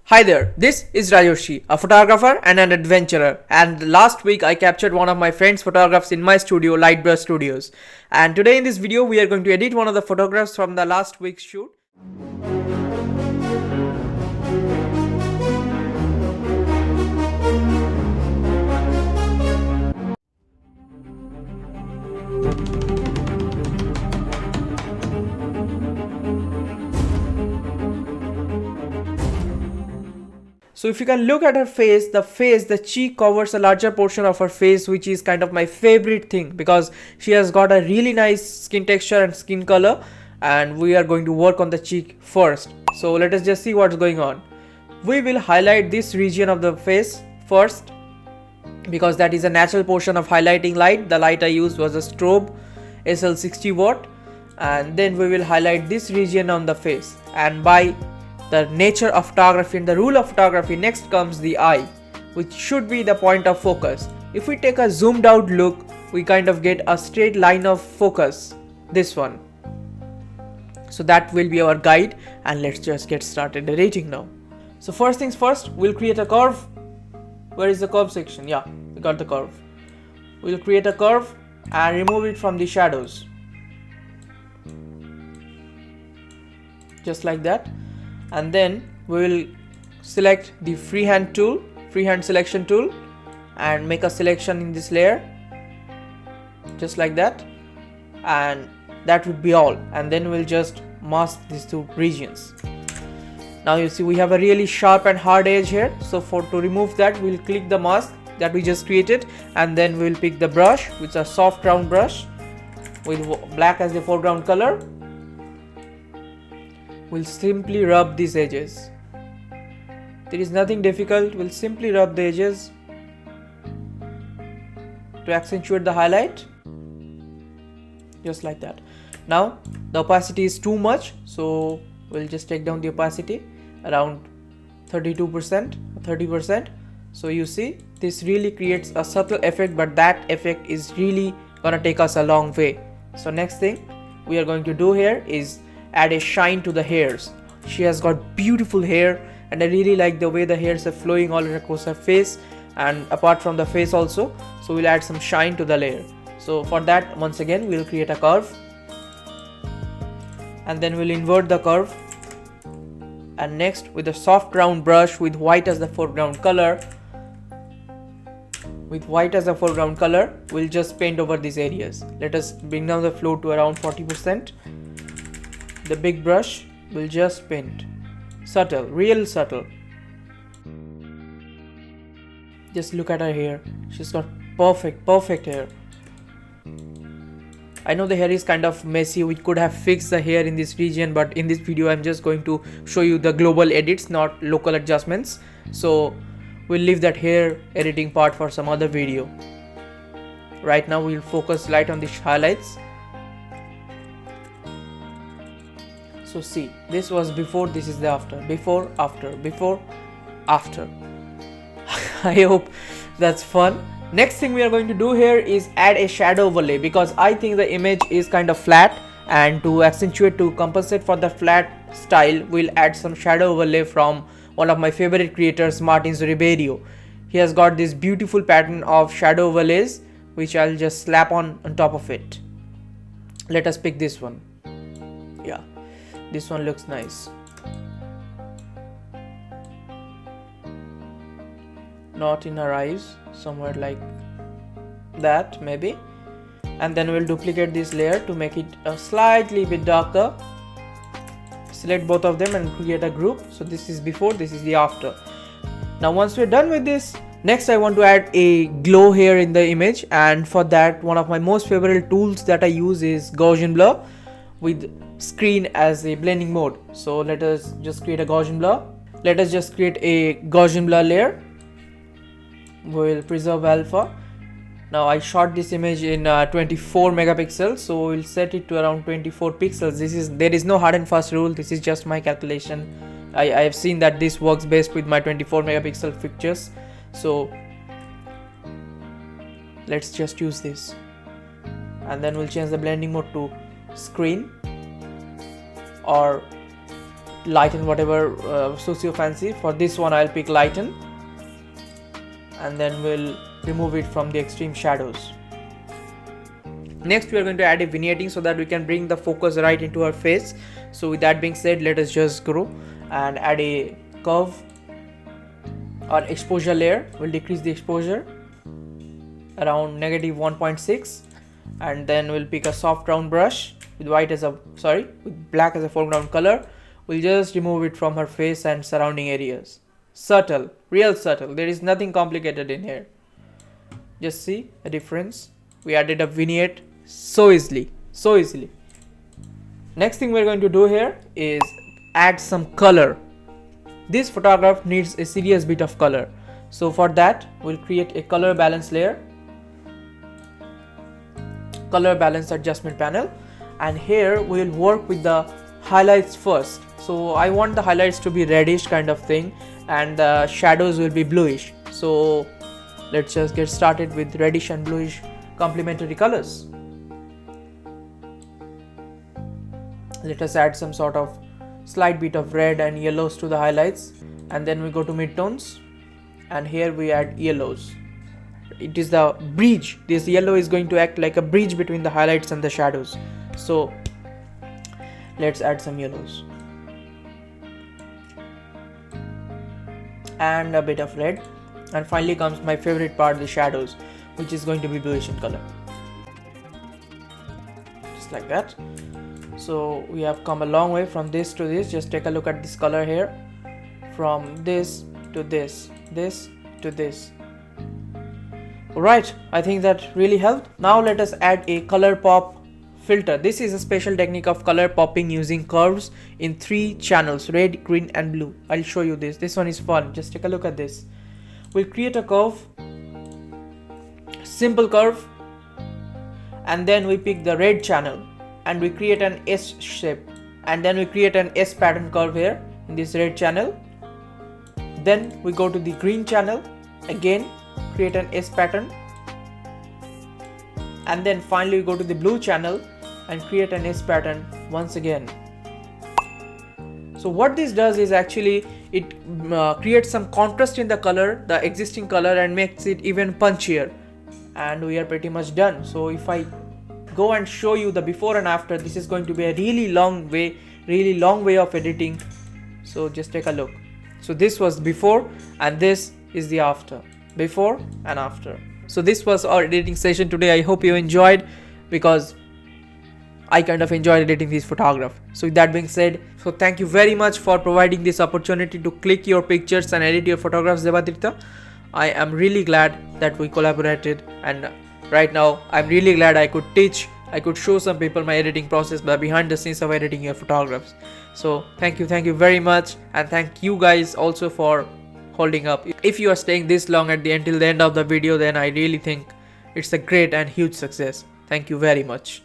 Hi there, this is Rajoshi, a photographer and an adventurer, and last week I captured one of my friend's photographs in my studio, Lightburst Studios. And today in this video we are going to edit one of the photographs from the last week's shoot. So if you can look at her face, the cheek covers a larger portion of her face, which is kind of my favorite thing because she has got a really nice skin texture and skin color, and we are going to work on the cheek first. So let us just see what's going on. We will highlight this region of the face first because that is a natural portion of highlighting light. The light I used was a strobe SL60 watt, and then we will highlight this region on the face. And by the nature of photography and the rule of photography, next comes the eye, which should be the point of focus. If we take a zoomed out look, we kind of get a straight line of focus, this one. So that will be our guide, and let's just get started editing now. So first things first, we'll create a curve. Where is the curve section? Yeah, we got the curve. We'll create a curve and remove it from the shadows, just like that. And then we will select the freehand selection tool, and make a selection in this layer, just like that, and that would be all. And then we'll just mask these two regions. Now you see we have a really sharp and hard edge here, so to remove that, we'll click the mask that we just created, and then we'll pick the brush, which is a soft round brush with black as the foreground color. We'll simply rub these edges. There is nothing difficult. We'll simply rub the edges to accentuate the highlight, just like that. Now the opacity is too much, so we'll just take down the opacity around 32%, 30%. So you see this really creates a subtle effect, but that effect is really gonna take us a long way. So next thing we are going to do here is add a shine to the hairs. She has got beautiful hair, and I really like the way the hairs are flowing all across her face and apart from the face also. So we'll add some shine to the layer. So for that, once again we'll create a curve, and then we'll invert the curve, and next with a soft round brush with white as the foreground color, we'll just paint over these areas. Let us bring down the flow to around 40%. The big brush will just paint subtle, real subtle. Just look at her hair. She's got perfect hair. I know the hair is kind of messy. We could have fixed the hair in this region, but in this video I'm just going to show you the global edits, not local adjustments. So we'll leave that hair editing part for some other video. Right now we'll focus light on the highlights. So see, this was before, this is the after, before, after. I hope that's fun. Next thing we are going to do here is add a shadow overlay, because I think the image is kind of flat, and to compensate for the flat style, we'll add some shadow overlay from one of my favorite creators, Martin Ribeiro. He has got this beautiful pattern of shadow overlays, which I'll just slap on top of it. Let us pick this one. Yeah, this one looks nice. Not in her eyes, somewhere like that maybe. And then we'll duplicate this layer to make it a slightly bit darker. Select both of them and create a group. So this is before, this is the after. Now once we're done with this, next I want to add a glow here in the image, and for that one of my most favorite tools that I use is Gaussian blur with screen as a blending mode. So let us just create a Gaussian blur. Let us just create a Gaussian blur layer. We'll preserve alpha. Now I shot this image in 24 megapixels, so we'll set it to around 24 pixels. There is no hard and fast rule, this is just my calculation. I have seen that this works best with my 24 megapixel pictures, so let's just use this. And then we'll change the blending mode to screen or lighten, whatever suits your fancy. For this one I'll pick lighten, and then we'll remove it from the extreme shadows. Next we are going to add a vignetting so that we can bring the focus right into her face. So with that being said, let us just go and add a curve or exposure layer. We'll decrease the exposure around -1.6, and then we'll pick a soft round brush with with black as a foreground color. We'll just remove it from her face and surrounding areas. Subtle, real subtle. There is nothing complicated in here. Just see a difference. We added a vignette so easily, so easily. Next thing we're going to do here is add some color. This photograph needs a serious bit of color. So for that, we'll create a color balance layer, color balance adjustment panel, and here we'll work with the highlights first. So I want the highlights to be reddish kind of thing, and the shadows will be bluish. So let's just get started with reddish and bluish complementary colors. Let us add some sort of slight bit of red and yellows to the highlights, and then we go to midtones, and here we add yellows. It is the bridge. This yellow is going to act like a bridge between the highlights and the shadows. So let's add some yellows and a bit of red, and finally comes my favorite part, the shadows, which is going to be bluish in color, just like that. So we have come a long way from this to this. Just take a look at this color here, from this to this, this to this. Alright, I think that really helped. Now let us add a color pop filter. This is a special technique of color popping using curves in 3 channels, red, green and blue. I'll show you this. This one is fun. Just take a look at this. We'll create a curve, simple curve, and then we pick the red channel and we create an S shape, and then we create an S pattern curve here in this red channel. Then we go to the green channel, again create an S pattern, and then finally we go to the blue channel and create an S pattern once again. So what this does is actually it creates some contrast in the color, the existing color, and makes it even punchier, and we are pretty much done. So if I go and show you the before and after, this is going to be a really long way of editing. So just take a look. So this was before and this is the after, before and after. So this was our editing session today. I hope you enjoyed, because I kind of enjoyed editing this photograph. So with that being said, so thank you very much for providing this opportunity to click your pictures and edit your photographs, Debadrita. I am really glad that we collaborated, and right now I'm really glad I could show some people my editing process, by behind the scenes of editing your photographs. So thank you very much, and thank you guys also for holding up. If you are staying this long until the end of the video, then I really think it's a great and huge success. Thank you very much.